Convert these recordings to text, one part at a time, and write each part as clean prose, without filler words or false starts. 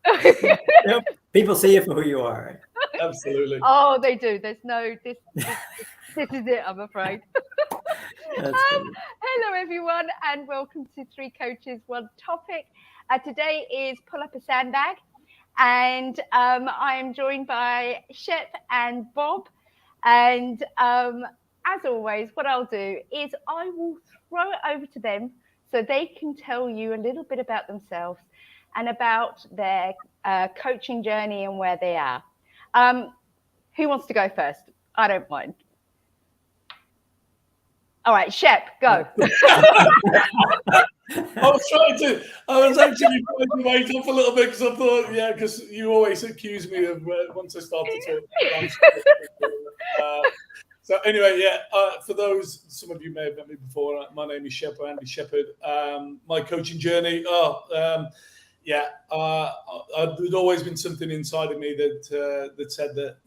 Yep. People see you for who you are. Absolutely. Oh, they do. There's no this is it, I'm afraid. That's good. Hello, everyone, and welcome to Three Coaches, One Topic. Today is Pull Up a Sandbag, and I am joined by Shep and Bob. And as always, what I'll do is I will throw it over to them so they can tell you a little bit about themselves and about their coaching journey and where they are. Who wants to go first? I don't mind. All right, Shep, go. I was actually trying to wait up a little bit because I thought, yeah, because you always accuse me of once I start to talk. So anyway, yeah, for those, some of you may have met me before, my name is Shep, Andy Shepherd. My coaching journey, there'd always been something inside of me that said that,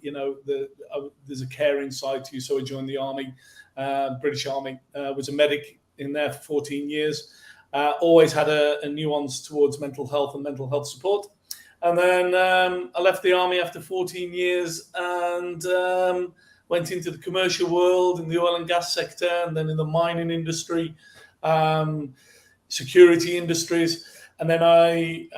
there's a caring side to you. So I joined the Army, British Army, was a medic in there for 14 years. Always had a nuance towards mental health and mental health support. And then I left the Army after 14 years and went into the commercial world in the oil and gas sector, and then in the mining industry, security industries. And then I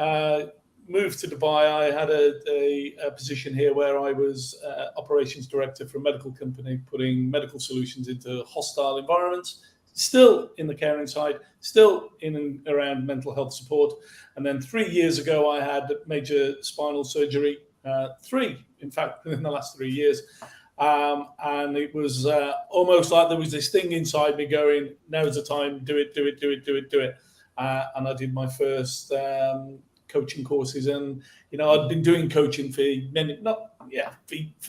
moved to Dubai. I had a position here where I was operations director for a medical company, putting medical solutions into hostile environments, still in the caring side, still in and around mental health support. And then 3 years ago, I had major spinal surgery, in fact, in the last 3 years. And it was almost like there was this thing inside me going, now's the time, do it. And I did my first coaching courses, and I'd been doing coaching for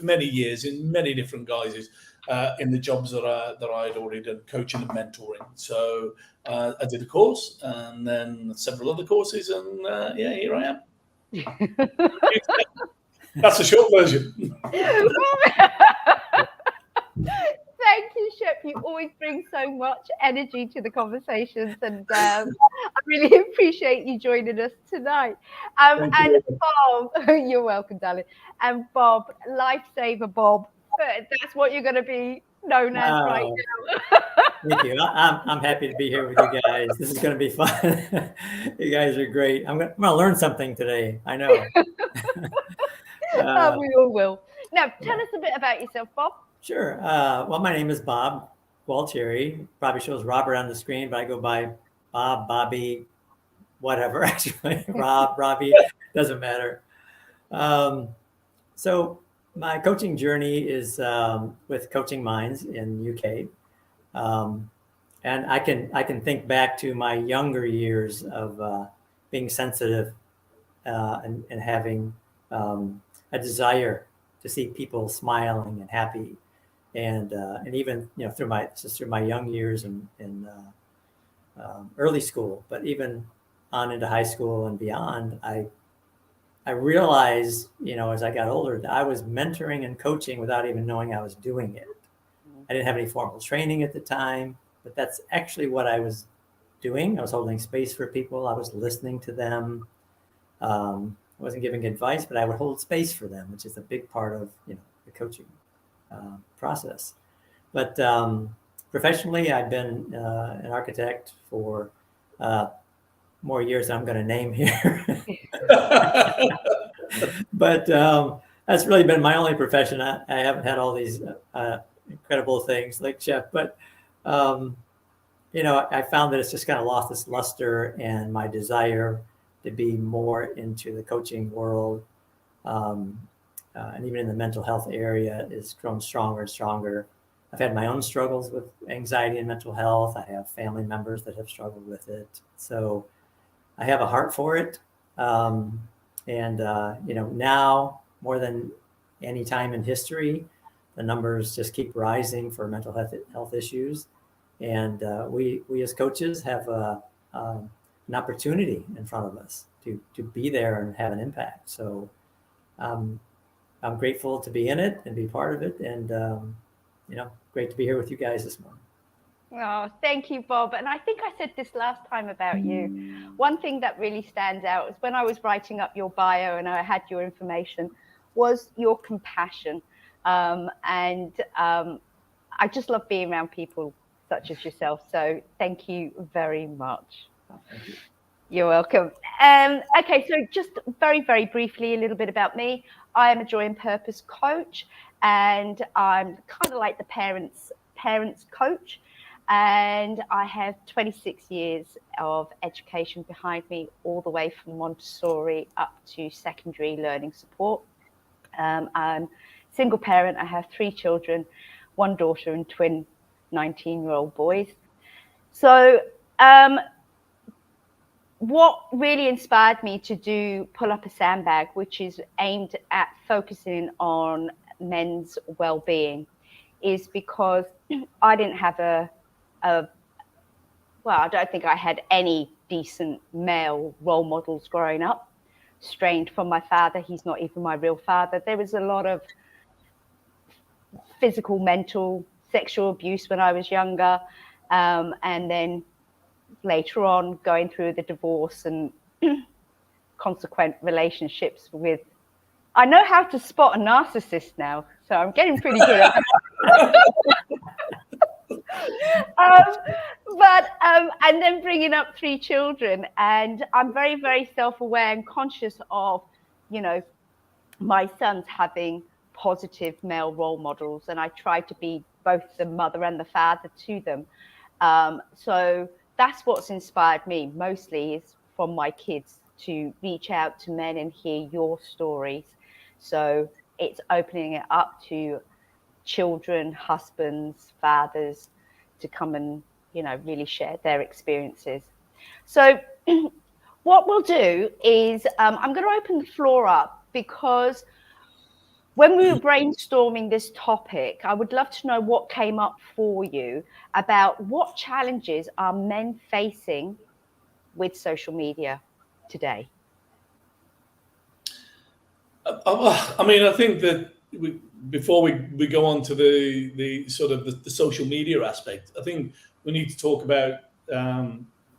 many years in many different guises in the jobs that I had already done, coaching and mentoring. So I did a course and then several other courses, and here I am. That's a short version. Thank you, Shep. You always bring so much energy to the conversations, and I really appreciate you joining us tonight. And Bob, you're welcome, darling. And Bob, lifesaver Bob, that's what you're going to be known as right now. Thank you. I'm happy to be here with you guys. This is going to be fun. You guys are great. I'm going to learn something today. I know. We all will. Now, tell us a bit about yourself, Bob. Sure. Well, my name is Bob Gualtieri. Probably shows Robert on the screen, but I go by Bob, Bobby, whatever, actually. Robbie, doesn't matter. So my coaching journey is with Coaching Minds in UK. And I can think back to my younger years of being sensitive and having a desire to see people smiling and happy. And even through my young years in early school, but even on into high school and beyond, I realized as I got older that I was mentoring and coaching without even knowing I was doing it. I didn't have any formal training at the time, but that's actually what I was doing. I was holding space for people. I was listening to them. I wasn't giving advice, but I would hold space for them, which is a big part of the coaching process. But professionally, I've been an architect for more years than I'm going to name here. But that's really been my only profession. I haven't had all these incredible things like Shep, but I found that it's just kind of lost its luster, and my desire to be more into the coaching world and even in the mental health area is grown stronger and stronger. I've had my own struggles with anxiety and mental health. I have family members that have struggled with it. So I have a heart for it. Now more than any time in history, the numbers just keep rising for mental health issues. And we as coaches have an opportunity in front of us to be there and have an impact. So I'm grateful to be in it and be part of it, and great to be here with you guys this morning. Oh, thank you, Bob. And I think I said this last time about you. One thing that really stands out is when I was writing up your bio and I had your information was your compassion. I just love being around people such as yourself. So thank you very much. Thank you. You're welcome. Okay, so just very, very briefly, a little bit about me. I am a joy and purpose coach, and I'm kind of like the parents coach. And I have 26 years of education behind me, all the way from Montessori up to secondary learning support. I'm a single parent. I have 3 children, 1 daughter and twin 19-year-old boys. So what really inspired me to do Pull Up a Sandbag, which is aimed at focusing on men's well-being, is because I didn't have I don't think I had any decent male role models growing up. Strained from my father. He's not even my real father. There was a lot of physical, mental, sexual abuse when I was younger. And then later on, going through the divorce and consequent relationships with, I know how to spot a narcissist now, so I'm getting pretty good at and then bringing up 3 children, and I'm very, very self-aware and conscious of, my sons having positive male role models, and I try to be both the mother and the father to them. So that's what's inspired me mostly, is from my kids, to reach out to men and hear your stories. So it's opening it up to children, husbands, fathers to come and, really share their experiences. So what we'll do is I'm going to open the floor up, because when we were brainstorming this topic, I would love to know what came up for you about what challenges are men facing with social media today. I think that before we go on to the sort of the social media aspect, I think we need to talk about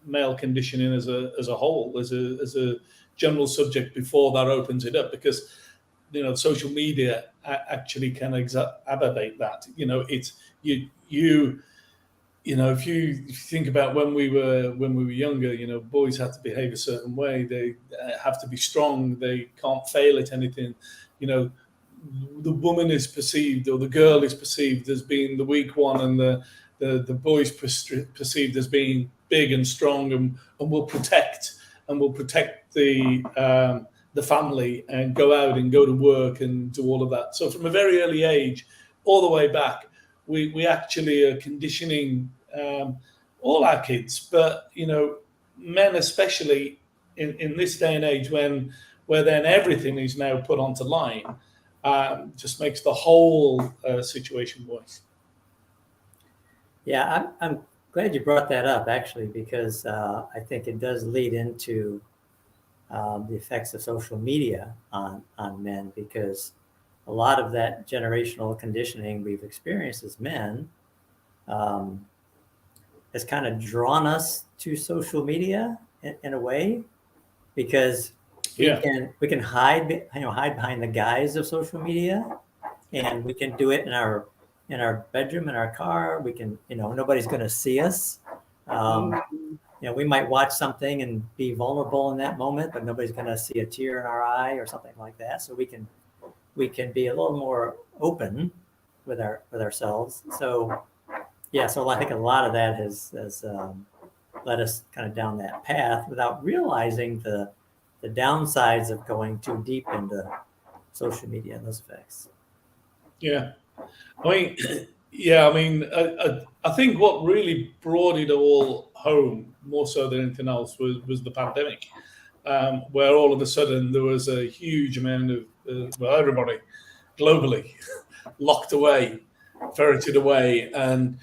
male conditioning as a whole, as a general subject before that opens it up, because social media actually can exacerbate that. It's if you think about when we were younger, boys had to behave a certain way. They have to be strong. They can't fail at anything. The woman is perceived, or the girl is perceived as being the weak one, and the boys perceived as being big and strong, and will protect the family and go out and go to work and do all of that. So from a very early age, all the way back, we actually are conditioning all our kids, but men especially in this day and age, where then everything is now put onto line, just makes the whole situation worse. Yeah, I'm glad you brought that up, actually, because I think it does lead into the effects of social media on men, because a lot of that generational conditioning we've experienced as men has kind of drawn us to social media in a way, because we can hide behind the guise of social media, and we can do it in our bedroom, in our car. We can, nobody's going to see us. We might watch something and be vulnerable in that moment, but nobody's going to see a tear in our eye or something like that. So we can be a little more open with ourselves. So so I think a lot of that has led us kind of down that path without realizing the downsides of going too deep into social media and those effects. I think what really brought it all home, more so than anything else, was the pandemic, where all of a sudden there was a huge amount of everybody globally locked away, ferreted away, and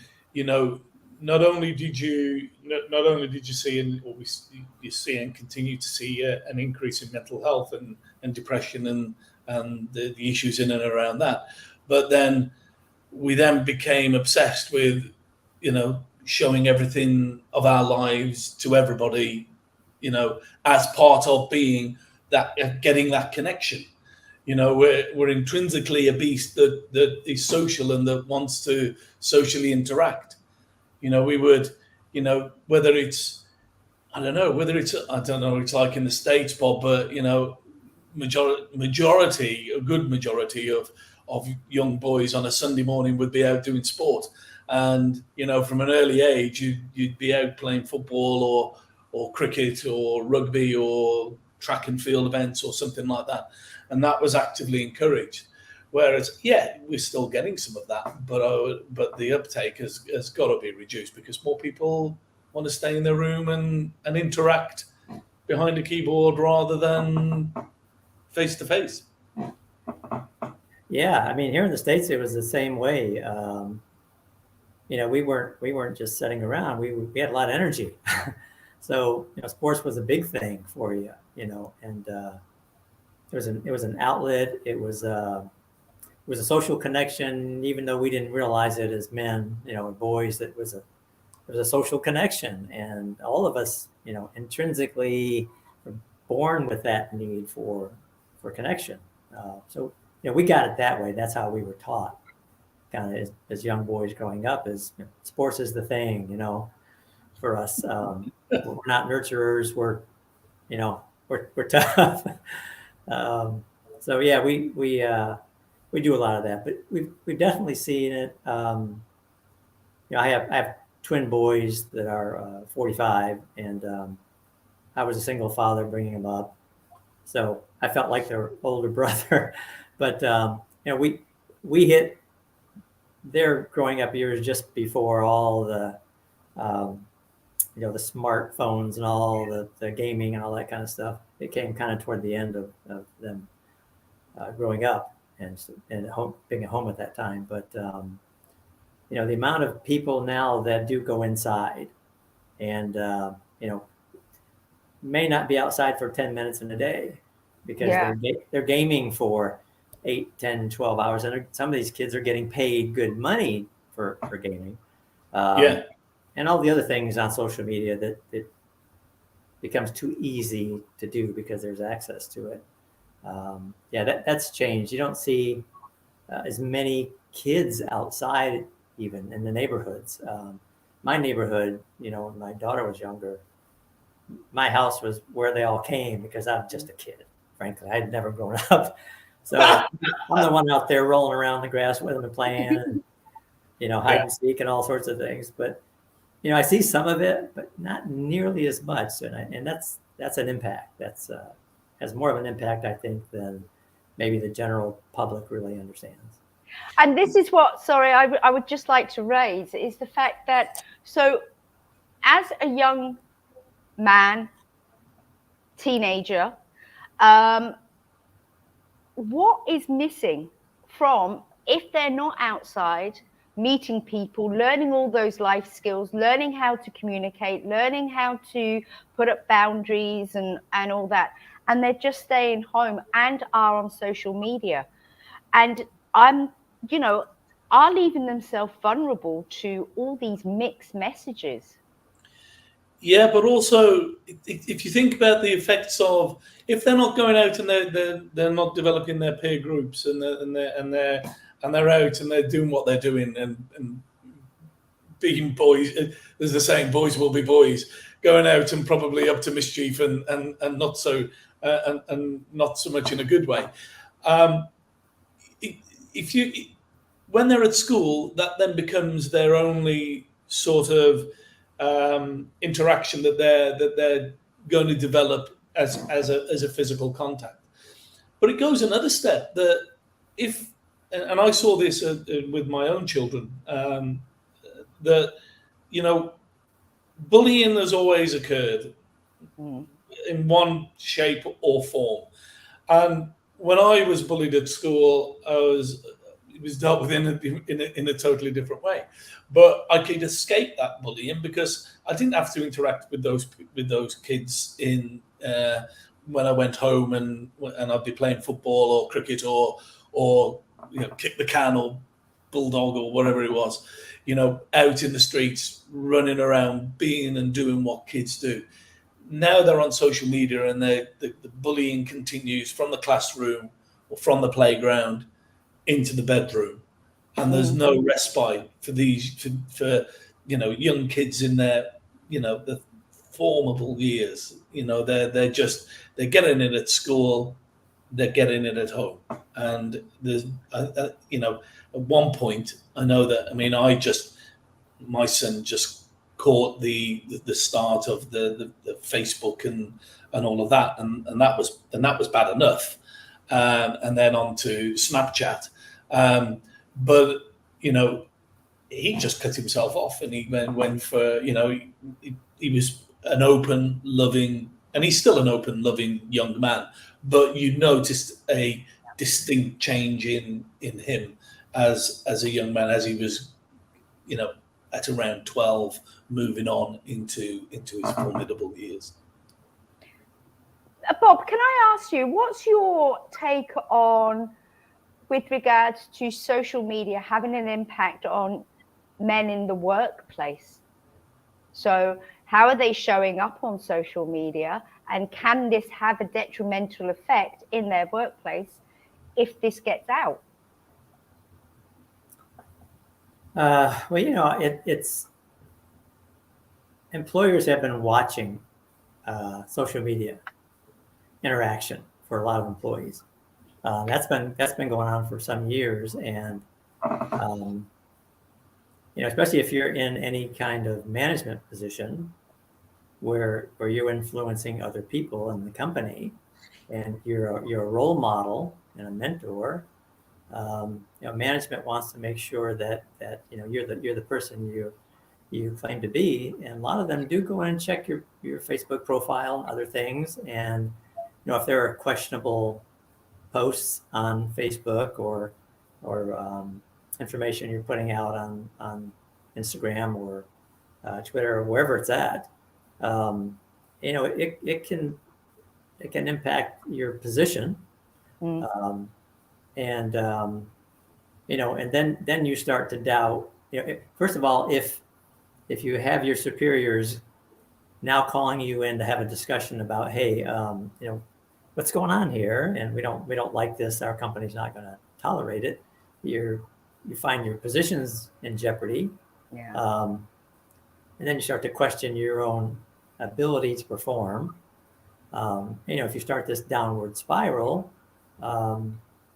not only did you see, and you see and continue to see an increase in mental health and depression and the issues in and around that, but then we became obsessed with showing everything of our lives to everybody, as part of being that, getting that connection. We're intrinsically a beast that is social and that wants to socially interact. We would, whether it's, I don't know, it's like in the States, Bob, but, majority, a good majority of young boys on a Sunday morning would be out doing sport. And, from an early age, you'd be out playing football or cricket or rugby or track and field events or something like that. And that was actively encouraged. Whereas, we're still getting some of that, but the uptake has got to be reduced because more people want to stay in their room and interact behind a keyboard rather than face to face. Yeah, I mean, here in the States, it was the same way. We weren't just sitting around. We had a lot of energy. So, sports was a big thing for you, and it was an outlet. It was a social connection, even though we didn't realize it as men, and boys. It was a social connection, and all of us, intrinsically were born with that need for connection. So, we got it that way. That's how we were taught, kind of as young boys growing up. Is sports is the thing, for us. We're not nurturers. We're tough. So yeah, we do a lot of that, but we've definitely seen it. I have twin boys that are 45, and I was a single father bringing them up, so I felt like their older brother. But we hit their growing up years just before all the the smartphones and all the gaming and all that kind of stuff. It came kind of toward the end of them growing up and being at home at that time. But the amount of people now that do go inside and may not be outside for 10 minutes in a day because they're gaming for 8, 10, 12 hours. And some of these kids are getting paid good money for gaming. And all the other things on social media that it becomes too easy to do because there's access to it. That's changed. You don't see as many kids outside even in the neighborhoods. My neighborhood, when my daughter was younger, my house was where they all came because I'm just a kid. Frankly, I had never grown up. So I'm the one out there rolling around the grass with them and playing, and, hide and seek and all sorts of things. But, I see some of it, but not nearly as much. And that's an impact. That's has more of an impact, I think, than maybe the general public really understands. And this is what, I would just like to raise is the fact that, so as a young man, teenager, what is missing from, if they're not outside meeting people, learning all those life skills, learning how to communicate, learning how to put up boundaries and all that, and they're just staying home and are on social media and are leaving themselves vulnerable to all these mixed messages. Yeah, but also if you think about the effects of, if they're not going out and they're not developing their peer groups and they're out and they're doing what they're doing and being boys, there's the saying, boys will be boys, going out and probably up to mischief and not so and not so much in a good way. When they're at school, that then becomes their only sort of interaction that they're going to develop as a physical contact. But it goes another step that if, and I saw this with my own children, that bullying has always occurred in one shape or form. And when I was bullied at school, it was dealt with in a totally different way. But I could escape that bullying because I didn't have to interact with those kids when I went home and I'd be playing football or cricket or kick the can or bulldog or whatever it was, out in the streets, running around, being and doing what kids do. Now they're on social media, and the bullying continues from the classroom or from the playground into the bedroom, and there's no respite for these for young kids in their the formable years. They're getting it at school, they're getting it at home, and there's at one point I know that my son just caught the start of the Facebook and all of that, and that was bad enough, and then on to Snapchat, but he just cut himself off, and he went for he was an open, loving, and he's still an open, loving young man, but you noticed a distinct change in him as a young man, as he was at around 12, moving on into his formidable years. Bob, can I ask you, what's your take on with regards to social media having an impact on men in the workplace? So how are they showing up on social media, and can this have a detrimental effect in their workplace if this gets out? It's employers have been watching social media interaction for a lot of employees. That's been going on for some years, and especially if you're in any kind of management position where you're influencing other people in the company, and you're a role model and a mentor. Management wants to make sure that you're the person you claim to be, and a lot of them do go in and check your Facebook profile and other things, and if there are questionable posts on Facebook or information you're putting out on Instagram or Twitter or wherever it's at, it can impact your position. And then you start to doubt. First of all, if you have your superiors now calling you in to have a discussion about, hey, what's going on here, and we don't like this, our company's not going to tolerate it. You find your positions in jeopardy, and then you start to question your own ability to perform. If you start this downward spiral.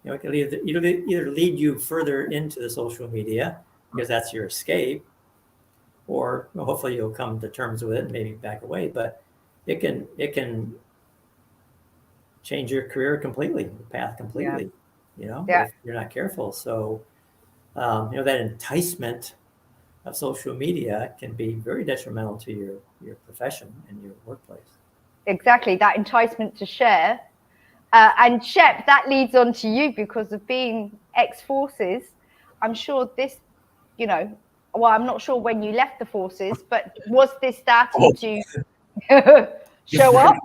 It can either lead you further into the social media because that's your escape, or hopefully you'll come to terms with it and maybe back away. But it can change your career completely, your path completely. If you're not careful. So that enticement of social media can be very detrimental to your profession and your workplace. Exactly, that enticement to share. And Shep, that leads on to you because of being ex-forces. I'm sure this, I'm not sure when you left the forces, but was this starting to show up?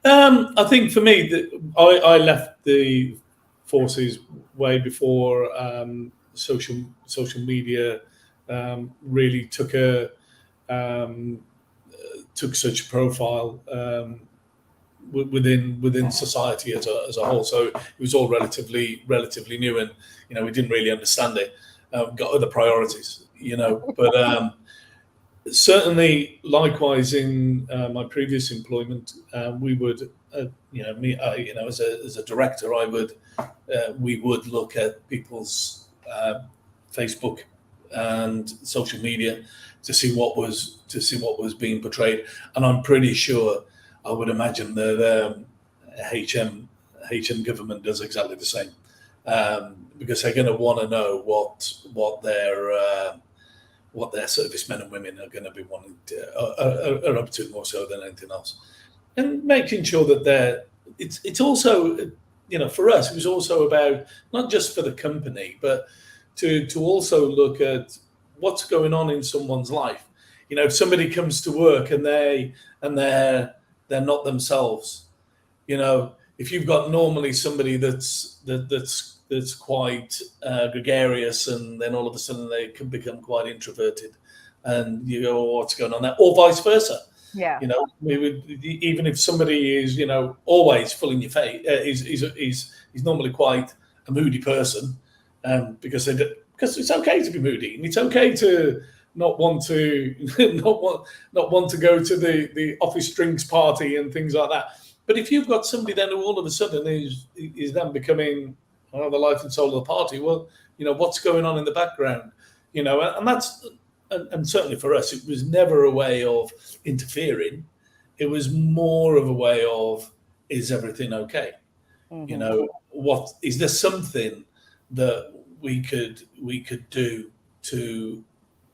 I think for me, I left the forces way before social media really took such a profile. Within society as a whole, so it was all relatively new, and we didn't really understand it. Got other priorities, but certainly likewise in my previous employment, we would, as a director, we would look at people's Facebook and social media to see what was being portrayed, and I'm pretty sure. I would imagine that HM government does exactly the same, because they're going to want to know what their servicemen and women are going to be wanting are up to more so than anything else, and making sure that it's also for us it was also about not just for the company but to also look at what's going on in someone's life. If somebody comes to work and they're not themselves. If you've got normally somebody that's that's quite gregarious, and then all of a sudden they can become quite introverted, and you go, oh, what's going on there? Or vice versa. Yeah. You know, we would, even if somebody is, you know, always full in your face, is normally quite a moody person, because it's okay to be moody, and it's okay to not want to not want to go to the office drinks party and things like that. But if you've got somebody then who all of a sudden is then becoming the life and soul of the party, well, you know, what's going on in the background, you know, and that's. And certainly for us, it was never a way of interfering. It was more of a way of, is everything okay? Mm-hmm. You know, what is there something that we could do to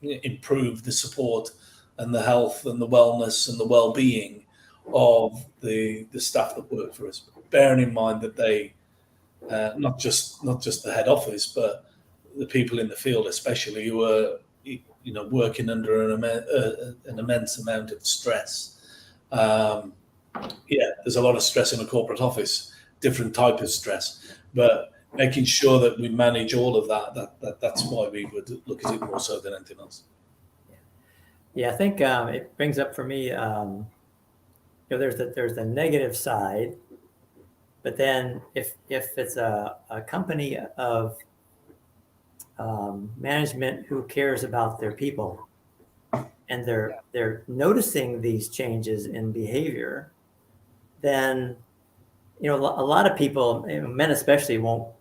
improve the support and the health and the wellness and the well-being of the staff that work for us, bearing in mind that they not just the head office, but the people in the field, especially, who are, you know, working under an immense amount of stress. There's a lot of stress in a corporate office, different type of stress, but making sure that we manage all of that's why we would look at it more so than anything else. Yeah, I think it brings up for me, there's the negative side, but then if it's a company of management who cares about their people, and they're noticing these changes in behavior, then, you know, a lot of people, men especially, won't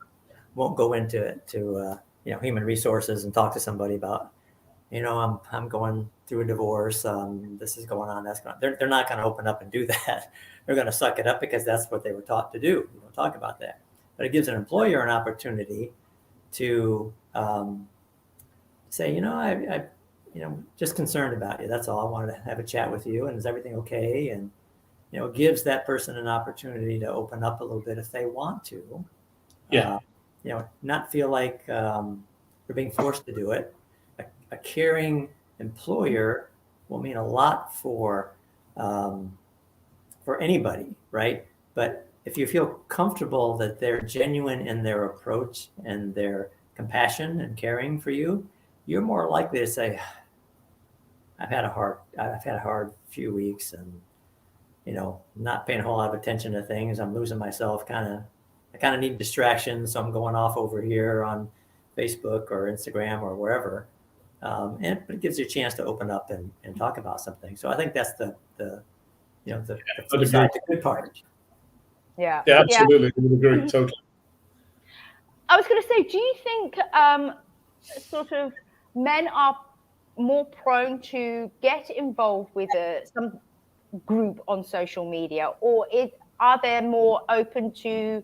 go into human resources and talk to somebody about, you know, I'm going through a divorce, this is going on, that's going on. They're not going to open up and do that. They're going to suck it up because that's what they were taught to do. You don't talk about that. But it gives an employer an opportunity to say, you know, I just concerned about you. That's all. I wanted to have a chat with you. And is everything okay? And, you know, it gives that person an opportunity to open up a little bit if they want to. Yeah. You know, not feel like they're being forced to do it. A caring employer will mean a lot for anybody, right? But if you feel comfortable that they're genuine in their approach and their compassion and caring for you, you're more likely to say, I've had a hard few weeks, and, you know, not paying a whole lot of attention to things. I'm losing myself. I kind of need distraction, so I'm going off over here on Facebook or Instagram or wherever. But it gives you a chance to open up and talk about something. So I think that's the flip side, the good part. Yeah. Yeah, absolutely. I would agree totally. I was going to say, do you think sort of men are more prone to get involved with some group on social media, or are they more open to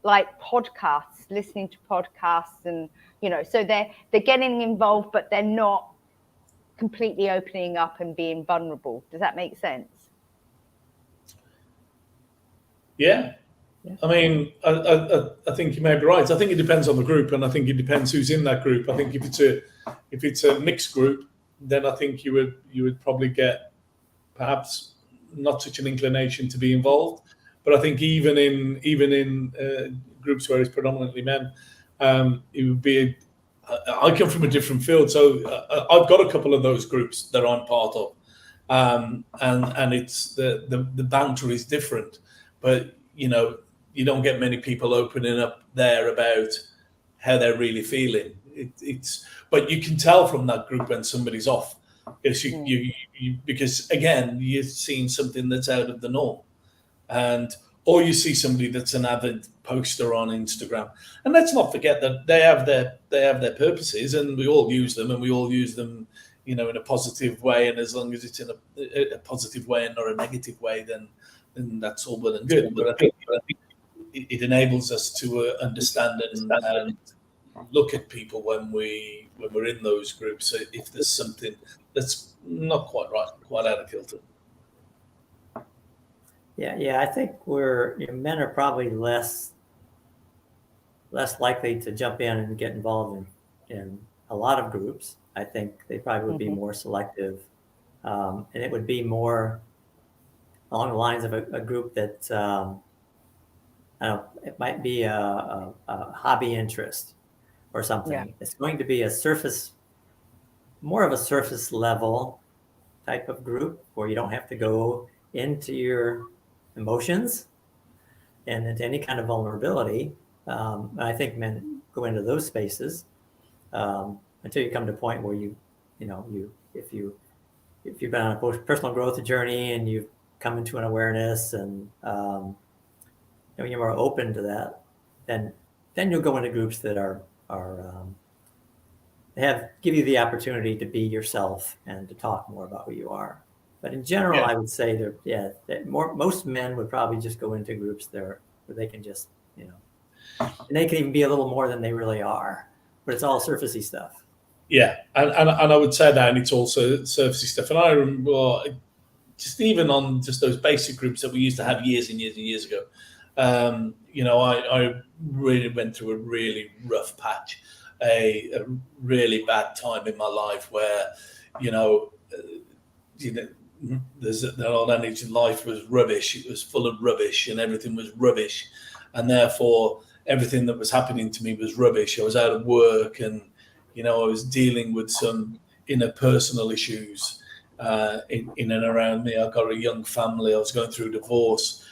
like podcasts, listening to podcasts, and, you know, so they're getting involved, but they're not completely opening up and being vulnerable? Does that make sense? Yeah. I mean, I think you may be right. I think it depends on the group, and I think it depends who's in that group. I think if it's a mixed group, then I think you would probably get perhaps not such an inclination to be involved. But I think even in groups where it's predominantly men, it would be. I come from a different field, so I've got a couple of those groups that I'm part of, and it's the banter is different, but, you know, you don't get many people opening up there about how they're really feeling. But you can tell from that group when somebody's off, because because again, you're seeing something that's out of the norm, or you see somebody that's an avid poster on Instagram. And let's not forget that they have their purposes, and we all use them, you know, in a positive way. And as long as it's in a positive way and not a negative way, then that's all well and good. But I think it enables us to understand and look at people when we're in those groups. So if there's something that's not quite right, quite out of kilter. Yeah. I think men are probably less likely to jump in and get involved in a lot of groups. I think they probably would be more selective, and it would be more along the lines of a group that I don't know, it might be a hobby interest or something. Yeah. It's going to be more of a surface level type of group where you don't have to go into your emotions and into any kind of vulnerability. I think men go into those spaces until you come to a point where if you've been on a personal growth journey and you've come into an awareness and you're more open to that, then you'll go into groups that are give you the opportunity to be yourself and to talk more about who you are. But in general, I would say most men would probably just go into groups there where they can just, and they can even be a little more than they really are, but it's all surfacey stuff. Yeah, and I would say that, and it's also surfacey stuff. And I remember just even on just those basic groups that we used to have years and years and years ago. I really went through a really rough patch, a really bad time in my life where, life was rubbish. It was full of rubbish, and everything was rubbish, and therefore everything that was happening to me was rubbish. I was out of work, and I was dealing with some interpersonal issues in and around me. I got a young family. I was going through divorce,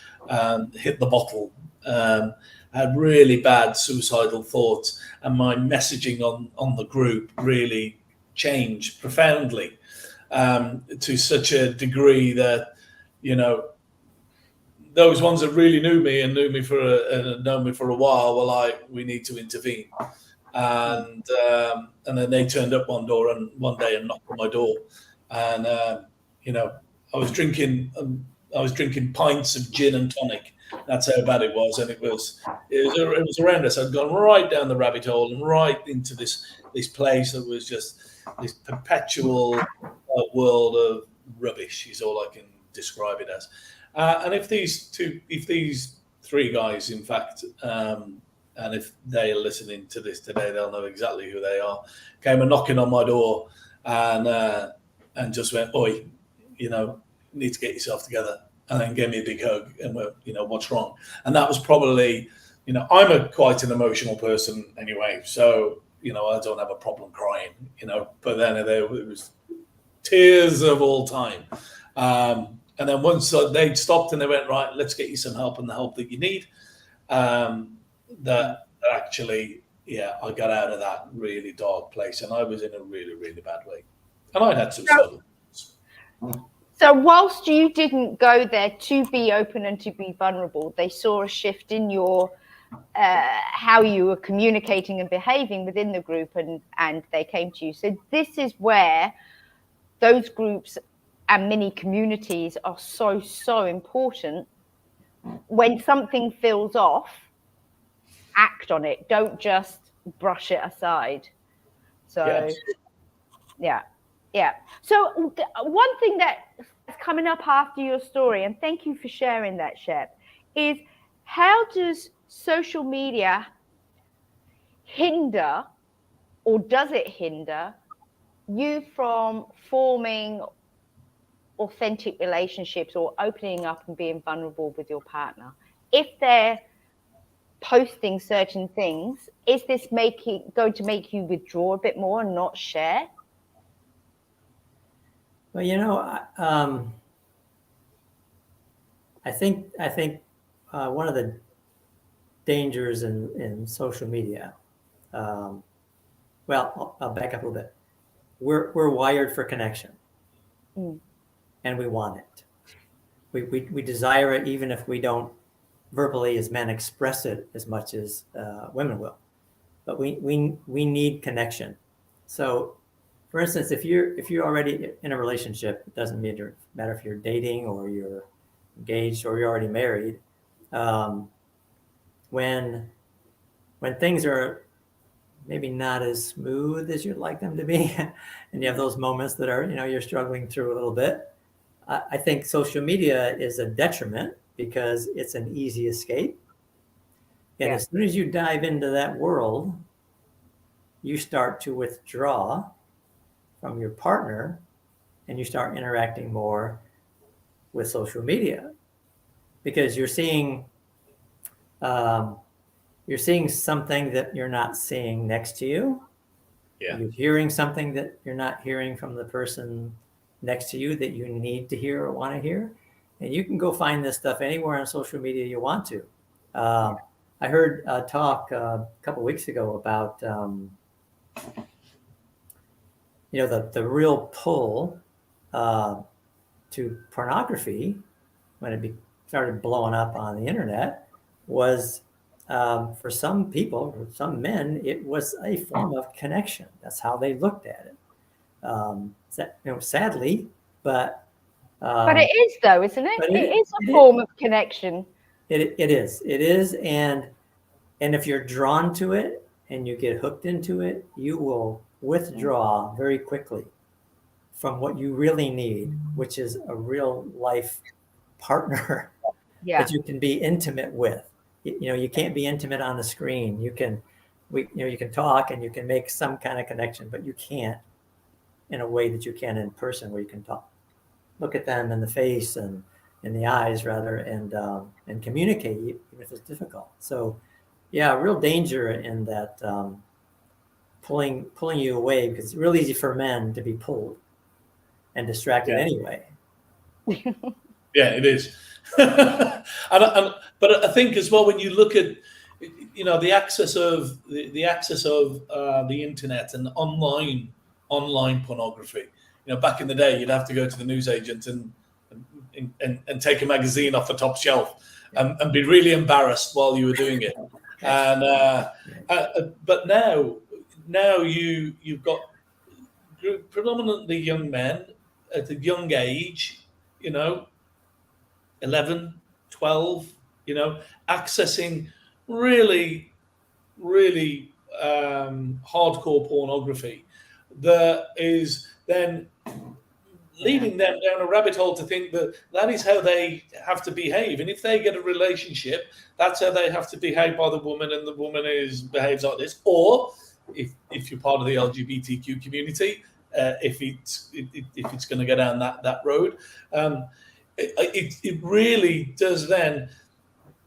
hit the bottle, had really bad suicidal thoughts, and my messaging on the group really changed profoundly, to such a degree that those ones that really knew me and known me for a while were like, we need to intervene. And then they turned up one day and knocked on my door, and I was drinking pints of gin and tonic. That's how bad it was, and it was horrendous. I'd gone right down the rabbit hole and right into this place that was just this perpetual world of rubbish is all I can describe it as. And if these three guys, in fact, and if they are listening to this today, they'll know exactly who they are, came and knocking on my door and just went, "Oi, need to get yourself together," and then gave me a big hug and went, "What's wrong?" And that was probably, I'm quite an emotional person anyway, so I don't have a problem crying, but then there was tears of all time. And then once they'd stopped and they went, "Right, let's get you some help and the help that you need," that actually, I got out of that really dark place, and I was in a really, really bad way, and I'd had suicidal thoughts. So whilst you didn't go there to be open and to be vulnerable, they saw a shift in your how you were communicating and behaving within the group, and they came to you. So this is where those groups and mini communities are so important. When something feels off, act on it. Don't just brush it aside. So yes. Yeah. So one thing that's coming up after your story, and thank you for sharing that, Shep, is how does social media hinder, or does it hinder you from forming authentic relationships or opening up and being vulnerable with your partner? If they're posting certain things, is this going to make you withdraw a bit more and not share? Well, I think one of the dangers in social media. Well, I'll back up a little bit. We're wired for connection, and we want it. We desire it, even if we don't verbally, as men, express it as much as women will. But we need connection. So, for instance, if you're already in a relationship, it doesn't matter if you're dating or you're engaged or you're already married. When things are maybe not as smooth as you'd like them to be, and you have those moments that are you're struggling through a little bit, I think social media is a detriment because it's an easy escape. And as soon as you dive into that world, you start to withdraw from your partner and you start interacting more with social media because you're seeing you're seeing something that you're not seeing next to you. Yeah. You're hearing something that you're not hearing from the person next to you that you need to hear or want to hear. And you can go find this stuff anywhere on social media you want to. I heard a talk a couple weeks ago about, the real pull to pornography when it started blowing up on the internet was, for some people, for some men, it was a form of connection. That's how they looked at it. Sadly, but it is though, isn't it? but It is a form of connection. It is, and if you're drawn to it and you get hooked into it, you will withdraw very quickly from what you really need, which is a real life partner that you can be intimate with. You can't be intimate on the screen. You can talk and you can make some kind of connection, but you can't in a way that you can in person, where you can look at them in the face and in the eyes rather, and communicate, even if it's difficult. So yeah, real danger in that, pulling you away, because it's real easy for men to be pulled and distracted anyway. Yeah, it is. But I think as well, when you look at the access of the internet and online pornography, back in the day you'd have to go to the newsagent and take a magazine off the top shelf and be really embarrassed while you were doing it. And but now you've got predominantly young men at a young age, 11, 12, accessing really, really hardcore pornography that is then leading them down a rabbit hole to think that is how they have to behave. And if they get a relationship, that's how they have to behave by the woman, and the woman behaves like this. Or if you're part of the LGBTQ community, if it's going to go down that road, it really does then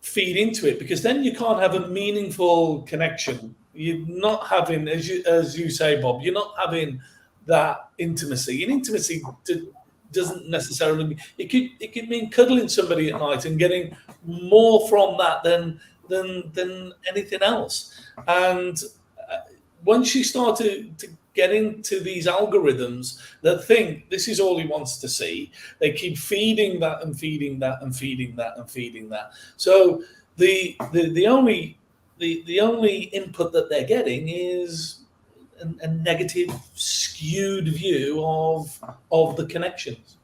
feed into it, because then you can't have a meaningful connection. You're not having, as you say, Bob, you're not having that intimacy. And intimacy doesn't necessarily mean, it could mean cuddling somebody at night and getting more from that than anything else. And once you start to get into these algorithms that think this is all he wants to see, they keep feeding that and feeding that and feeding that and feeding that. So the only input that they're getting is a negative, skewed view of the connections.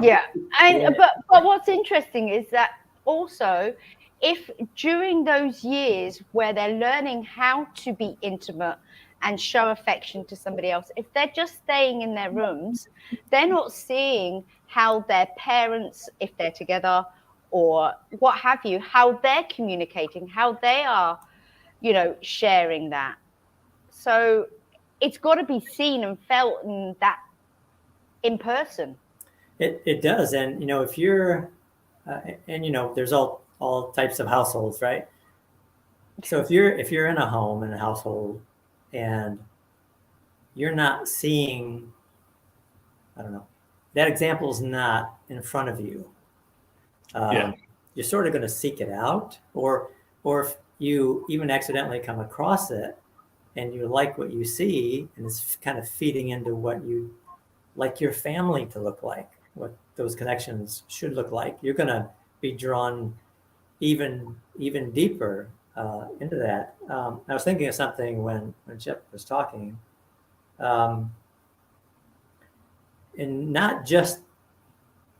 Yeah, and but what's interesting is that also, if during those years where they're learning how to be intimate and show affection to somebody else, if they're just staying in their rooms, they're not seeing how their parents, if they're together or what have you, how they're communicating, how they are, sharing that. So it's got to be seen and felt in person. It does. And, if you're, there's all types of households, right? So if you're in a home, in a household, and you're not seeing, I don't know, that example is not in front of you, you're sort of going to seek it out, or if you even accidentally come across it and you like what you see, and it's kind of feeding into what you like your family to look like, what those connections should look like, you're going to be drawn even deeper into that. I was thinking of something when Shep was talking, and not just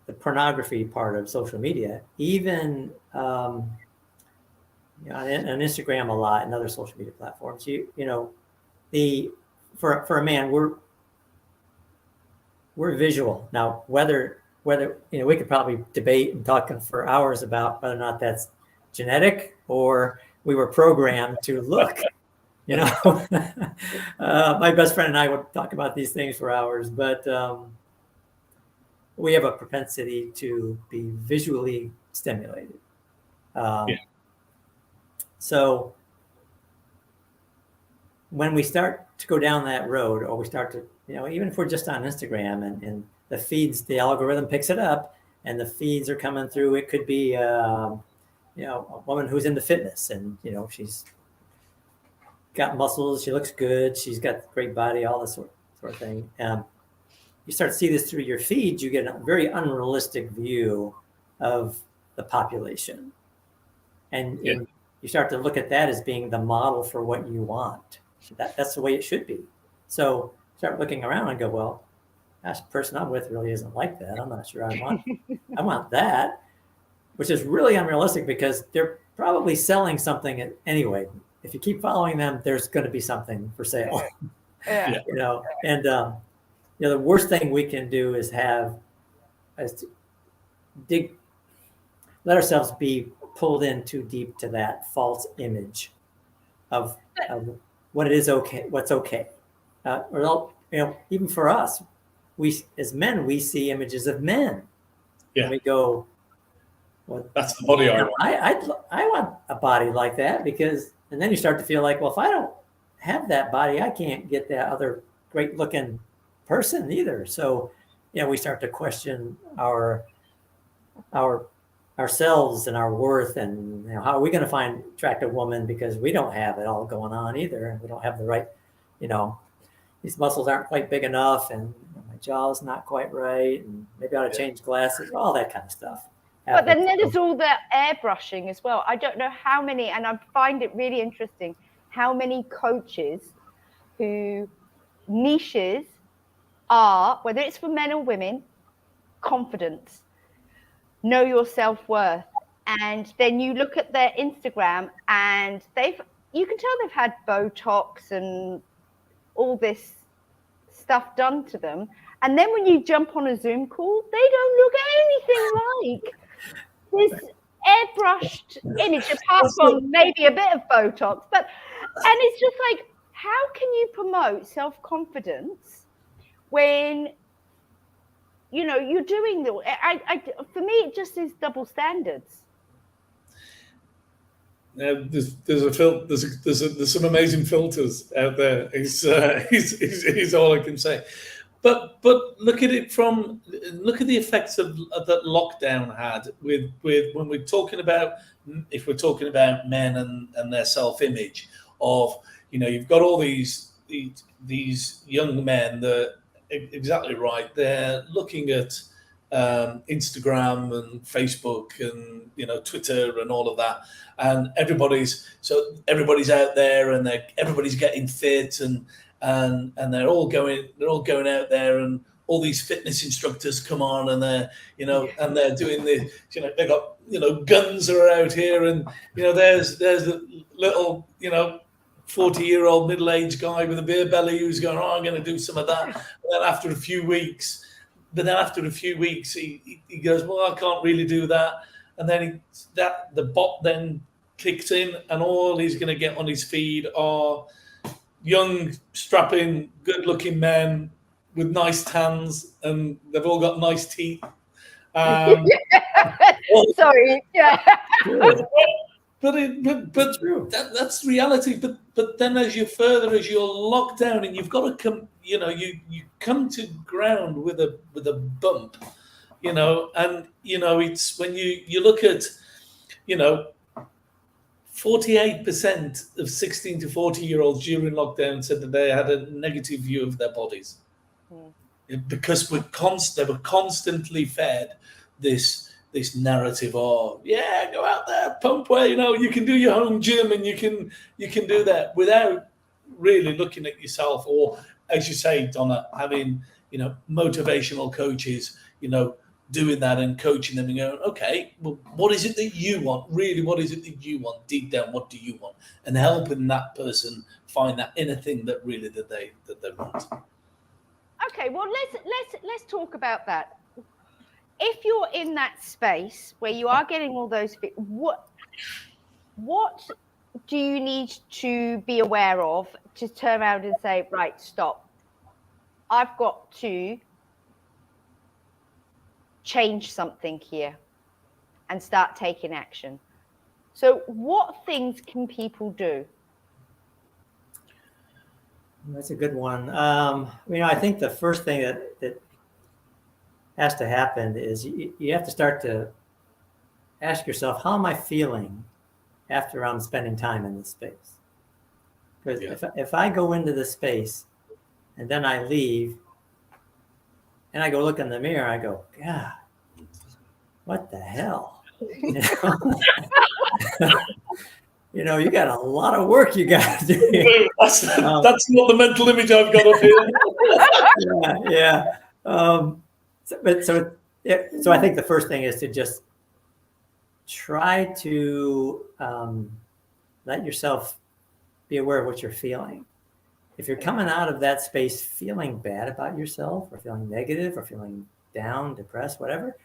the pornography part of social media, even on Instagram a lot and other social media platforms. For a man, we're visual. Now, whether we could probably debate and talk for hours about whether or not that's genetic or we were programmed to look. My best friend and I would talk about these things for hours, but we have a propensity to be visually stimulated. So when we start to go down that road, or we start to, even if we're just on Instagram and the feeds, the algorithm picks it up and the feeds are coming through, it could be, a woman who's into fitness and, she's got muscles, she looks good, she's got a great body, all this sort of thing. You start to see this through your feeds, you get a very unrealistic view of the population. And you start to look at that as being the model for what you want. That's the way it should be. So start looking around and go, well, that person I'm with really isn't like that. I'm not sure I want that, which is really unrealistic because they're probably selling something anyway. If you keep following them, there's going to be something for sale. Yeah. And the worst thing we can do is let ourselves be pulled in too deep to that false image of what it is okay, what's okay. Or even for us, we as men, we see images of men. Yeah. And we go, well, that's the body I want. I want a body like that and then you start to feel like, well, if I don't have that body, I can't get that other great looking person either. So, we start to question ourselves and our worth, and how are we going to find attractive woman because we don't have it all going on either. We don't have the right, these muscles aren't quite big enough, and my jaw's not quite right, and maybe I ought to change glasses, all that kind of stuff. But then there's all the airbrushing as well. I don't know how many, and I find it really interesting, how many coaches who niches are, whether it's for men or women, confidence, know your self-worth. And then you look at their Instagram and you can tell they've had Botox and all this stuff done to them. And then when you jump on a Zoom call, they don't look anything like this airbrushed image, apart from maybe a bit of Botox. And it's just like, how can you promote self-confidence when you're doing for me, it just is double standards. There's some amazing filters out there. Is all I can say. But look at the effects that lockdown had with when we're talking about, if we're talking about men and their self-image of, you've got all these young men that, exactly right, they're looking at Instagram and Facebook and Twitter and all of that, and everybody's out there and everybody's getting fit and they're all going out there, and all these fitness instructors come on and they're and they're doing the they got guns are out here, and there's a little 40-year-old middle-aged guy with a beer belly who's going, I'm going to do some of that. And then after a few weeks, he goes, well, I can't really do that. And then the bot then kicks in, and all he's going to get on his feed are young, strapping, good-looking men with nice tans, and they've all got nice teeth. Sorry, yeah. But that's reality. But then as you're locked down, and you've got to come, you come to ground with a bump, and it's when you look at, 48% of 16 to 40-year-olds during lockdown said that they had a negative view of their bodies, because they were constantly fed this narrative of, go out there, pump where you can do your home gym, and you can do that without really looking at yourself, or, as you say, Donna, having motivational coaches doing that and coaching them and going, okay, well, what is it that you want? Really, what is it that you want? Deep down, what do you want? And helping that person find that inner thing that really that they want. Okay, well, let's talk about that. If you're in that space where you are getting all those, what do you need to be aware of to turn around and say, right, stop, I've got to change something here and start taking action? So what things can people do? That's a good one. I think the first thing that has to happen is you have to start to ask yourself, how am I feeling after I'm spending time in this space? Because if I go into this space and then I leave and I go look in the mirror, I go, God, what the hell? You got a lot of work you got to do. That's not the mental image I've got of here. Yeah. So I think the first thing is to just try to let yourself be aware of what you're feeling. If you're coming out of that space feeling bad about yourself or feeling negative or feeling down, depressed, whatever,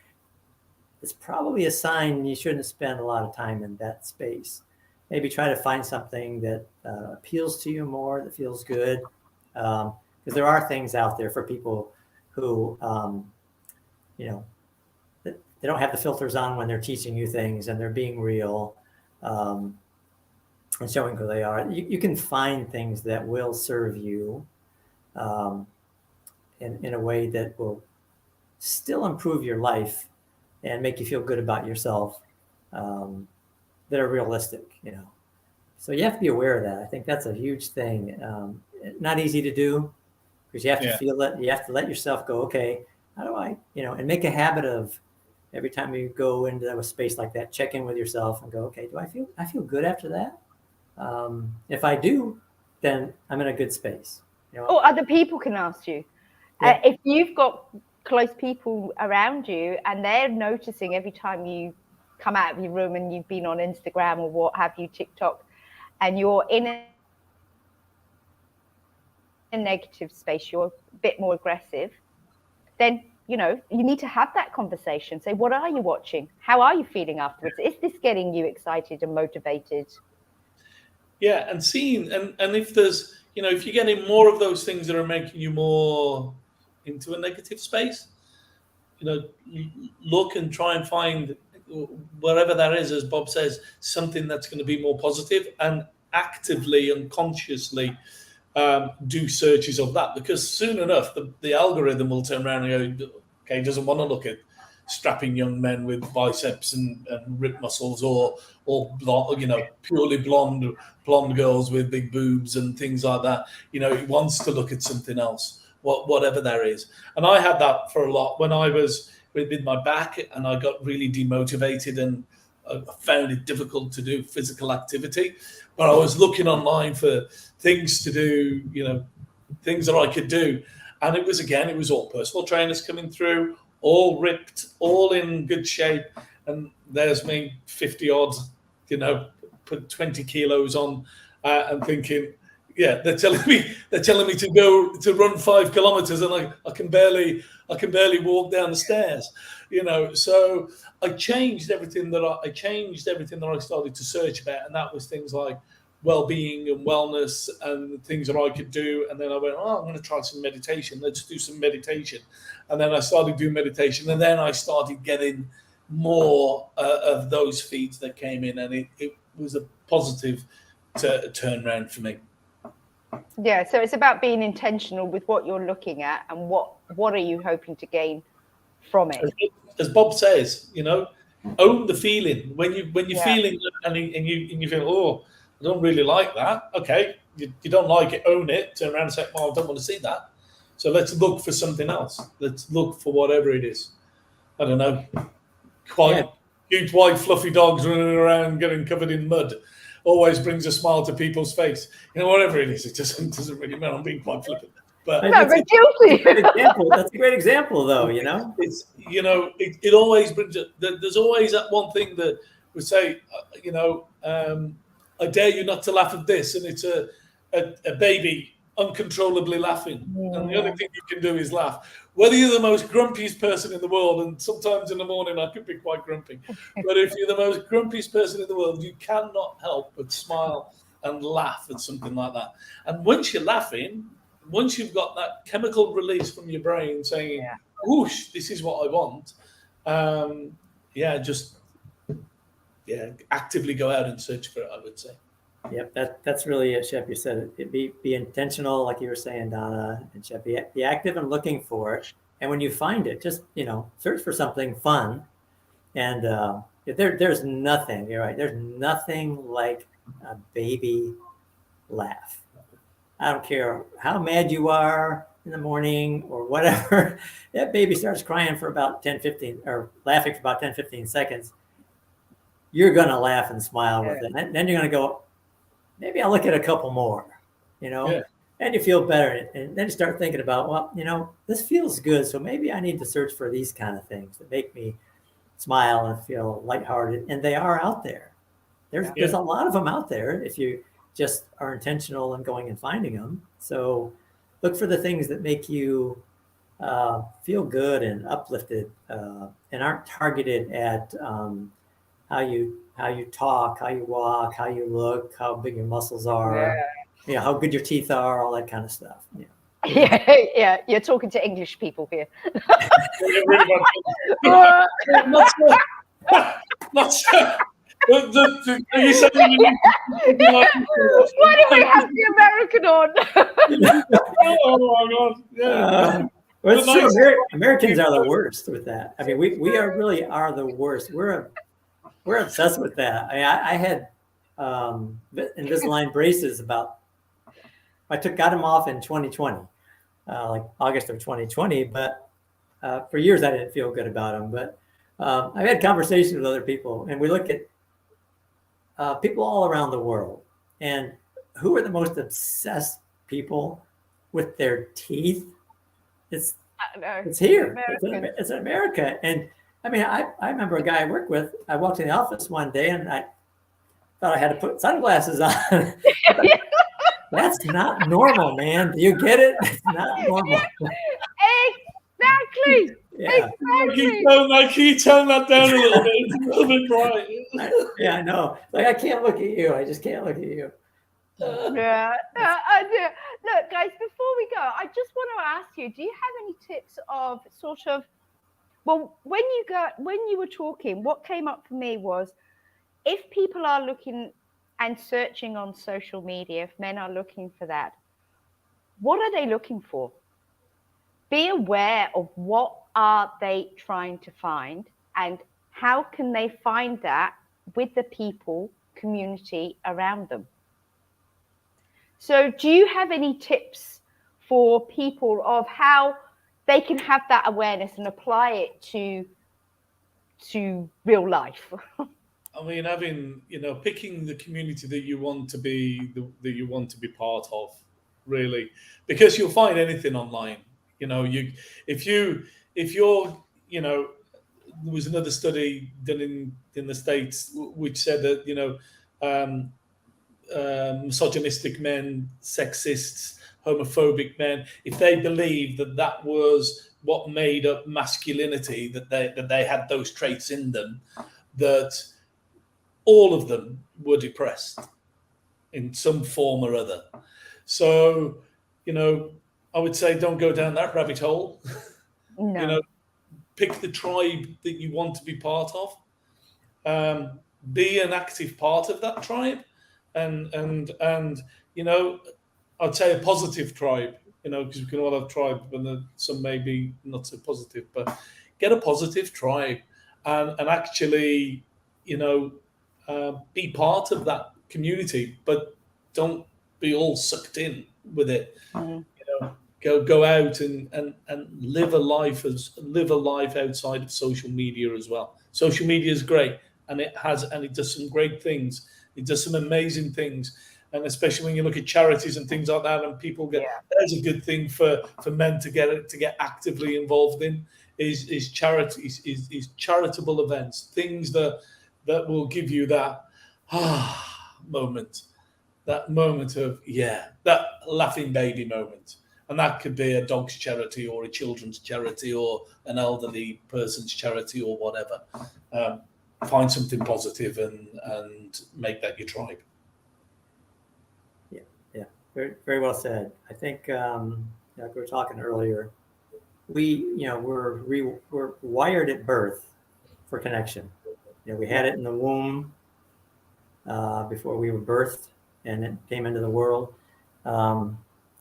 it's probably a sign you shouldn't spend a lot of time in that space. Maybe try to find something that appeals to you more, that feels good. Because there are things out there for people who, they don't have the filters on when they're teaching you things and they're being real and showing who they are. You can find things that will serve you in a way that will still improve your life and make you feel good about yourself, that are realistic, So you have to be aware of that. I think that's a huge thing. Not easy to do because you have to feel it. You have to let yourself go, okay, how do I, and make a habit of every time you go into a space like that, check in with yourself and go, okay, do I feel good after that? If I do, then I'm in a good space. Or other people can ask you. Yeah. If you've got close people around you and they're noticing every time you come out of your room and you've been on Instagram or what have you, TikTok, and you're in a negative space, you're a bit more aggressive, then, you need to have that conversation. Say, what are you watching? How are you feeling afterwards? Is this getting you excited and motivated? Yeah, and seeing, and if there's, if you're getting more of those things that are making you more into a negative space, look and try and find wherever that is, as Bob says, something that's going to be more positive, and actively and consciously do searches of that, because soon enough the algorithm will turn around and go, okay, doesn't want to look at strapping young men with biceps and ripped muscles, or purely blonde girls with big boobs and things like that. He wants to look at something else, whatever there is. And I had that for a lot when I was with my back, and I got really demotivated and I found it difficult to do physical activity. But I was looking online for things to do, things that I could do. And it was all personal trainers coming through, all ripped, all in good shape. And there's me, 50 odd, put 20 kilos on and thinking, yeah, they're telling me to go to run 5 kilometers, and I can barely walk down the stairs, So I changed everything that I started to search about, and that was things like well-being and wellness and things that I could do. And then I went, I'm going to try some meditation. Let's do some meditation. And then I started doing meditation, and then I started getting more of those feeds that came in, and it was a positive turnaround for me. Yeah, so it's about being intentional with what you're looking at and what are you hoping to gain from it. As Bob says, own the feeling when you're feeling and you feel, oh, I don't really like that. Okay, you don't like it, own it. Turn around and say, well, I don't want to see that. So let's look for something else. Let's look for whatever it is. I don't know, huge white fluffy dogs running around getting covered in mud always brings a smile to people's face. Whatever it is, it doesn't really matter. I'm being quite flippant. But no, guilty. That's a great example, though. It's it always brings it. There's always that one thing that we say, I dare you not to laugh at this, and it's a baby uncontrollably laughing, and the only thing you can do is laugh. Whether you're the most grumpiest person in the world, and sometimes in the morning I could be quite grumpy, but if you're the most grumpiest person in the world, you cannot help but smile and laugh at something like that. And once you're laughing, once you've got that chemical release from your brain saying, whoosh, this is what I want, just actively go out and search for it, I would say. Yep, that's really it, Shep. You said it. Be intentional, like you were saying, Donna and Shep. Be active and looking for it. And when you find it, just search for something fun. And there's nothing. You're right. There's nothing like a baby laugh. I don't care how mad you are in the morning or whatever. That baby starts crying for about 10, 15, or laughing for about 10, 15 seconds. You're gonna laugh and smile with it. And then you're gonna go, maybe I'll look at a couple more, and you feel better. And then you start thinking about, well, this feels good. So maybe I need to search for these kind of things that make me smile and feel lighthearted. And they are out there. There's a lot of them out there if you just are intentional in going and finding them. So look for the things that make you feel good and uplifted and aren't targeted at how you talk, how you walk, how you look, how big your muscles are, how good your teeth are, all that kind of stuff. Yeah, you're talking to English people here. Not so. Are you saying why do we have the American on? Oh my God! Well, it's true. Americans are the worst with that. I mean, we really are the worst. We're obsessed with that. I had Invisalign braces got them off in 2020, like August of 2020. But for years I didn't feel good about them. But I've had conversations with other people, and we look at people all around the world, and who are the most obsessed people with their teeth? It's here. It's in America. And I mean, I remember a guy I worked with. I walked in the office one day and I thought I had to put sunglasses on. That's not normal, man. Do you get it? It's not normal. Exactly. Yeah. Can you tone that down a little bit? It's a little bit bright. I know. Like, I can't look at you. I just can't look at you. I do. Look, guys, before we go, I just want to ask you, do you have any tips of sort of, well, when you were talking, what came up for me was, if people are looking and searching on social media, if men are looking for that, what are they looking for? Be aware of what are they trying to find and how can they find that with the people, community around them. So do you have any tips for people of how they can have that awareness and apply it to real life? I mean, picking the community that you want to be, that you want to be part of, really, because you'll find anything online. If you're, there was another study done in the States which said that, misogynistic men, sexists, homophobic men, if they believed that was what made up masculinity, that they had those traits in them, that all of them were depressed in some form or other. So, I would say don't go down that rabbit hole. No. Pick the tribe that you want to be part of. Be an active part of that tribe, and I'd say a positive tribe. Because we can all have tribe, and some may be not so positive. But get a positive tribe, and actually, be part of that community, but don't be all sucked in with it. Go out and live a life outside of social media as well. Social media is great, and it does some great things. It does some amazing things, and especially when you look at charities and things like that, and people get that's a good thing for men to get actively involved in is charities, is charitable events, things that will give you that moment, that moment of that laughing baby moment. And that could be a dog's charity or a children's charity or an elderly person's charity or whatever. Find something positive and make that your tribe. Yeah, very, very well said. I think, like we were talking earlier, we're wired at birth for connection. We had it in the womb before we were birthed, and it came into the world. And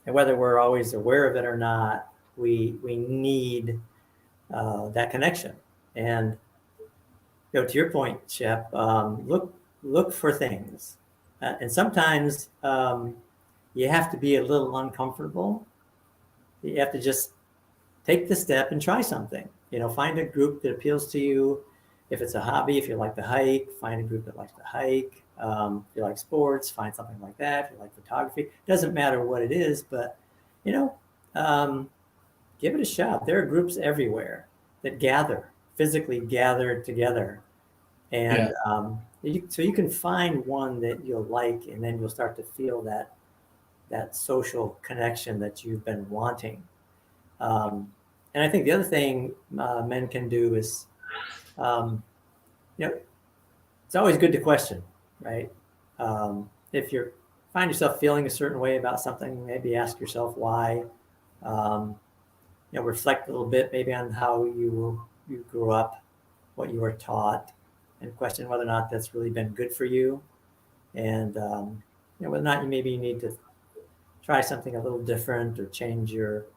whether we're always aware of it or not, we need that connection. And to your point, Shep, look for things, and sometimes you have to be a little uncomfortable. You have to just take the step and try something. Find a group that appeals to you. If it's a hobby, if you like to hike, find a group that likes to hike. If you like sports, find something like that. If you like photography, doesn't matter what it is, but give it a shot. There are groups everywhere that physically gather together, and so you can find one that you'll like, and then you'll start to feel that social connection that you've been wanting. And I think the other thing men can do is, it's always good to question, right? If you find yourself feeling a certain way about something, maybe ask yourself why. Reflect a little bit maybe on how you grew up, what you were taught, and question whether or not that's really been good for you, and whether or not you need to try something a little different or change your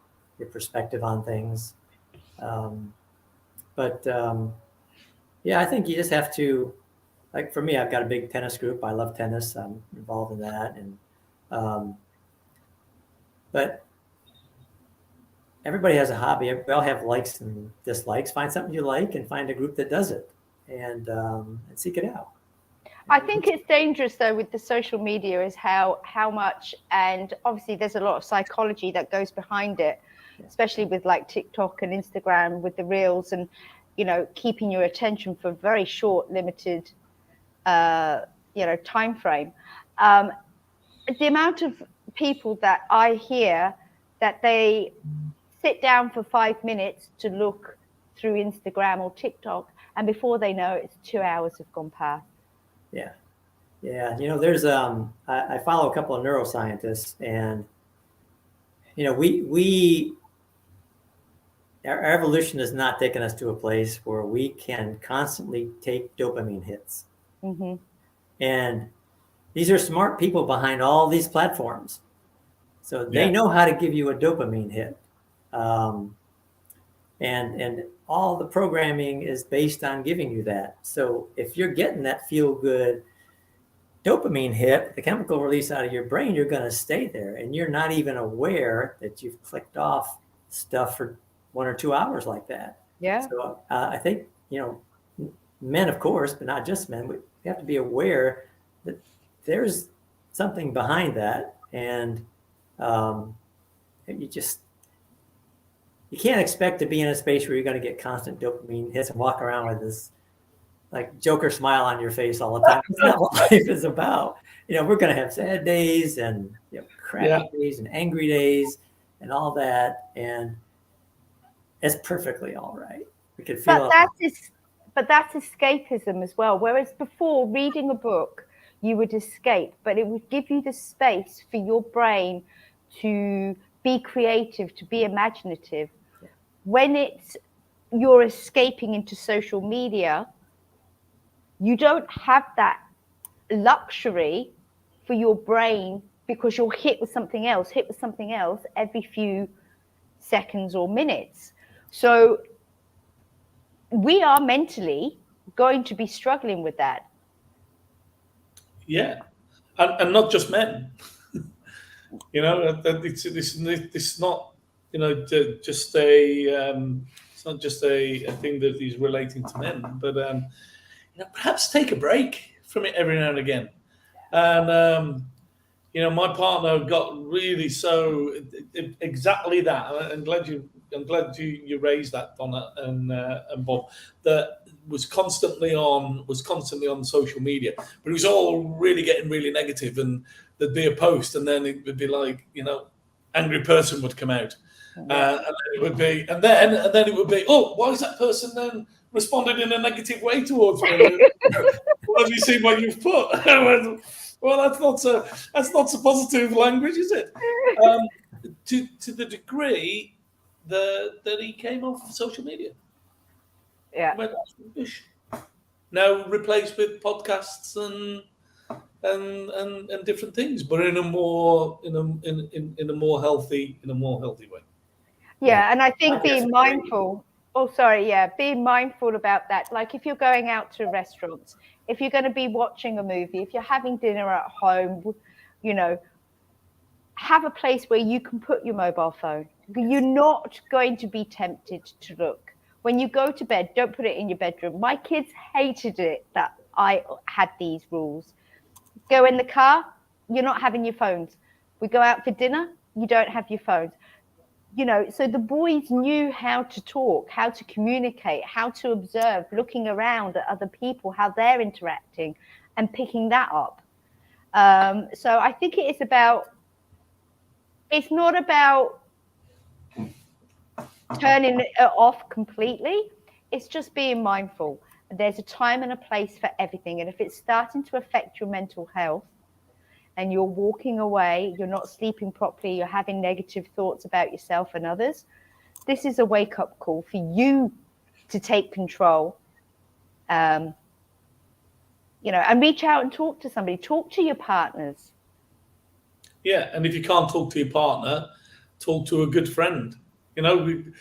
perspective on things. I think you just have to, like for me, I've got a big tennis group. I love tennis. I'm involved in that, and but everybody has a hobby. We all have likes and dislikes. Find something you like and find a group that does it, and seek it out. I think it's dangerous though with the social media is how much, and obviously there's a lot of psychology that goes behind it, especially with like TikTok and Instagram with the reels and keeping your attention for very short, limited time frame. The amount of people that I hear that they sit down for 5 minutes to look through Instagram or TikTok, and before they know it's 2 hours have gone past. Yeah. There's I follow a couple of neuroscientists, and our evolution has not taken us to a place where we can constantly take dopamine hits. Mm-hmm. And these are smart people behind all these platforms, so they know how to give you a dopamine hit. And all the programming is based on giving you that. So if you're getting that feel good dopamine hit, the chemical release out of your brain, you're going to stay there, and you're not even aware that you've clicked off stuff for 1 or 2 hours like that. Yeah. So I think, men, of course, but not just men, we have to be aware that there's something behind that. And you can't expect to be in a space where you're going to get constant dopamine hits and walk around with this like Joker smile on your face all the time. It's not what life is about. We're going to have sad days and crappy days and angry days and all that. And it's perfectly all right. We could feel but that's escapism as well. Whereas before, reading a book, you would escape, but it would give you the space for your brain to be creative, to be imaginative. Yeah. When you're escaping into social media, you don't have that luxury for your brain because you're hit with something else every few seconds or minutes. So we are mentally going to be struggling with that. Yeah, and not just men. It's not just it's not just a thing that is relating to men, but perhaps take a break from it every now and again. And my partner got really so exactly that. I'm glad you raised that, Donna and Bob. That was constantly on social media, but it was all really getting really negative, and there'd be a post, and then it would be like angry person would come out, and then it would be, and then it would be, oh, why is that person then responded in a negative way towards me? Well, have you seen what you've put? Well, that's not so positive language, is it? To the degree that he came off social media. Yeah. now replaced with podcasts and different things, but in a more healthy way. Yeah, and I think being mindful. Oh, sorry. Yeah, being mindful about that. Like if you're going out to restaurants, if you're going to be watching a movie, if you're having dinner at home, you know, have a place where you can put your mobile phone. You're not going to be tempted to look. When you go to bed, don't put it in your bedroom. My kids hated it that I had these rules. Go in the car, you're not having your phones. We go out for dinner, you don't have your phones. You know, so the boys knew how to talk, how to communicate, how to observe, looking around at other people, how they're interacting and picking that up. So I think it's not about turning it off completely. It's just being mindful. There's a time and a place for everything. And if it's starting to affect your mental health and you're walking away, you're not sleeping properly, you're having negative thoughts about yourself and others, this is a wake-up call for you to take control, and reach out and talk to somebody. Talk to your partners. Yeah, and if you can't talk to your partner, talk to a good friend. I don't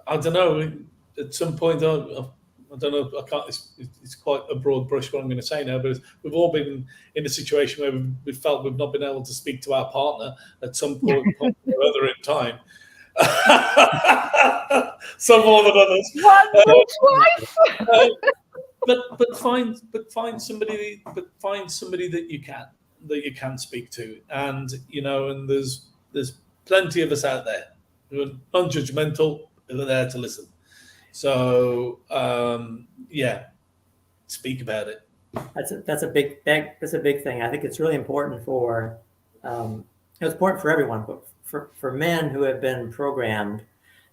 know. At some point, I don't know. I can't. It's quite a broad brush what I'm going to say now, but we've all been in a situation where we felt we've not been able to speak to our partner at some point or other in time. Some more than others. Once or twice. But find somebody that you can speak to, and and there's plenty of us out there who are non-judgmental, who are there to listen. So speak about it. That's a big thing. I think it's really important for it's important for everyone, but for men who have been programmed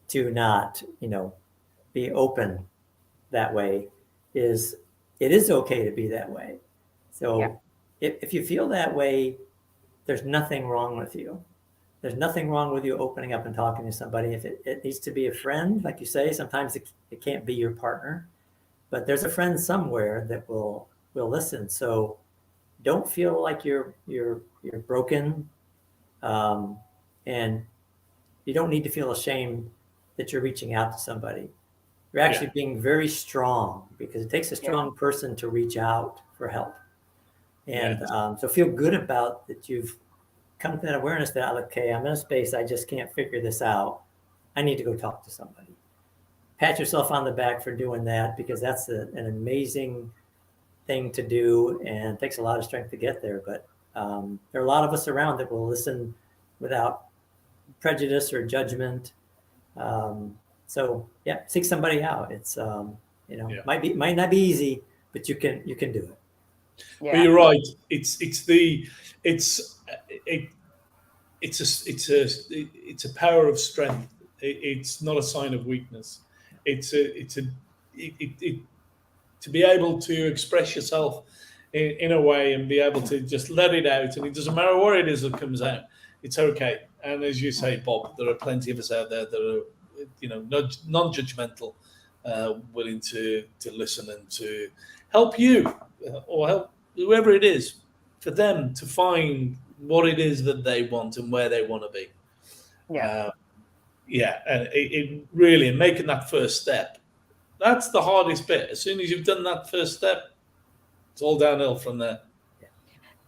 to not be open that way, it is okay to be that way. So if you feel that way, there's nothing wrong with you. There's nothing wrong with you opening up and talking to somebody. If it needs to be a friend, like you say, sometimes it can't be your partner, but there's a friend somewhere that will listen. So don't feel like you're broken, and you don't need to feel ashamed that you're reaching out to somebody. You're actually being very strong, because it takes a strong person to reach out for help. And so feel good about that you've come to that awareness that, okay, I'm in a space, I just can't figure this out. I need to go talk to somebody. Pat yourself on the back for doing that, because that's an amazing thing to do, and it takes a lot of strength to get there. But there are a lot of us around that will listen without prejudice or judgment. So seek somebody out. It's might not be easy, but you can do it. Yeah. But you're right. It's a power of strength. It's not a sign of weakness. To be able to express yourself in a way and be able to just let it out, and it doesn't matter what it is that comes out. It's okay. And as you say, Bob, there are plenty of us out there that are non-judgmental, willing to listen and to help you or help whoever it is, for them to find what it is that they want and where they want to be. And it really, making that first step, that's the hardest bit. As soon as you've done that first step, it's all downhill from there.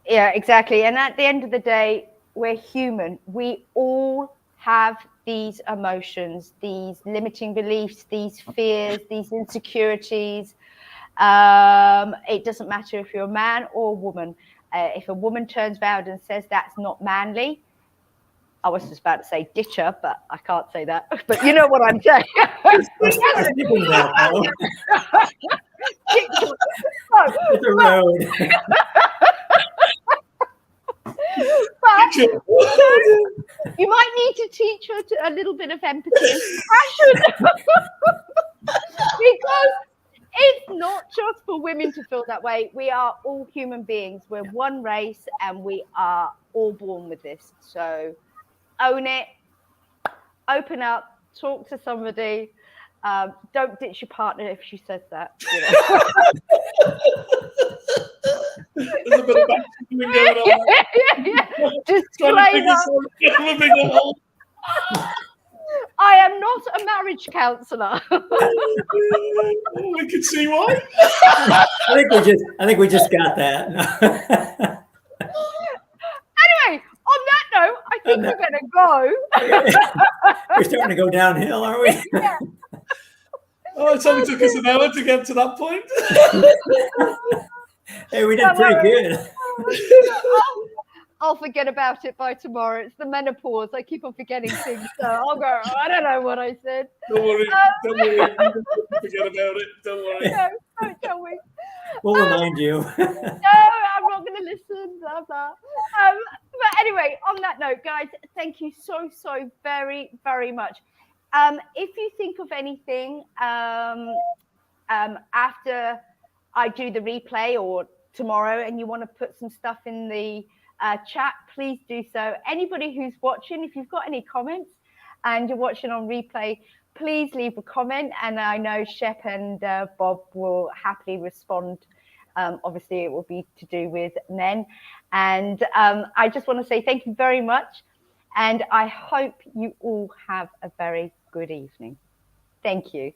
Yeah, exactly. And at the end of the day, we're human. We all have these emotions, these limiting beliefs, these fears, these insecurities. It doesn't matter if you're a man or a woman. If a woman turns around and says that's not manly, I was just about to say ditch her, but I can't say that. But you know what I'm saying. The road. But you might need to teach her a little bit of empathy and compassion. Because it's not just for women to feel that way. We are all human beings. We're one race, and we are all born with this. So own it, open up, talk to somebody, Don't ditch your partner if she says that. There's a bit of backstabbing going on. Disclaimer. I am not a marriage counsellor. We can see why. I think we just got that. Anyway, on that note, I think we're going to go. We're starting to go downhill, are we? Yeah. Oh, it only took us an hour to get to that point. Hey, we did pretty good. I'll forget about it by tomorrow. It's the menopause. I keep on forgetting things. So I'll go, I don't know what I said. Don't worry. Don't worry. Forget about it. Don't worry. No, don't tell me. We'll remind you. No, I'm not going to listen. Blah, blah. But anyway, on that note, guys, thank you so very, very much. If you think of anything after I do the replay or tomorrow and you want to put some stuff in the chat, please do so. Anybody who's watching, if you've got any comments and you're watching on replay, please leave a comment, and I know Shep and Bob will happily respond. Obviously it will be to do with men, and I just want to say thank you very much, and I hope you all have a very good evening. Thank you.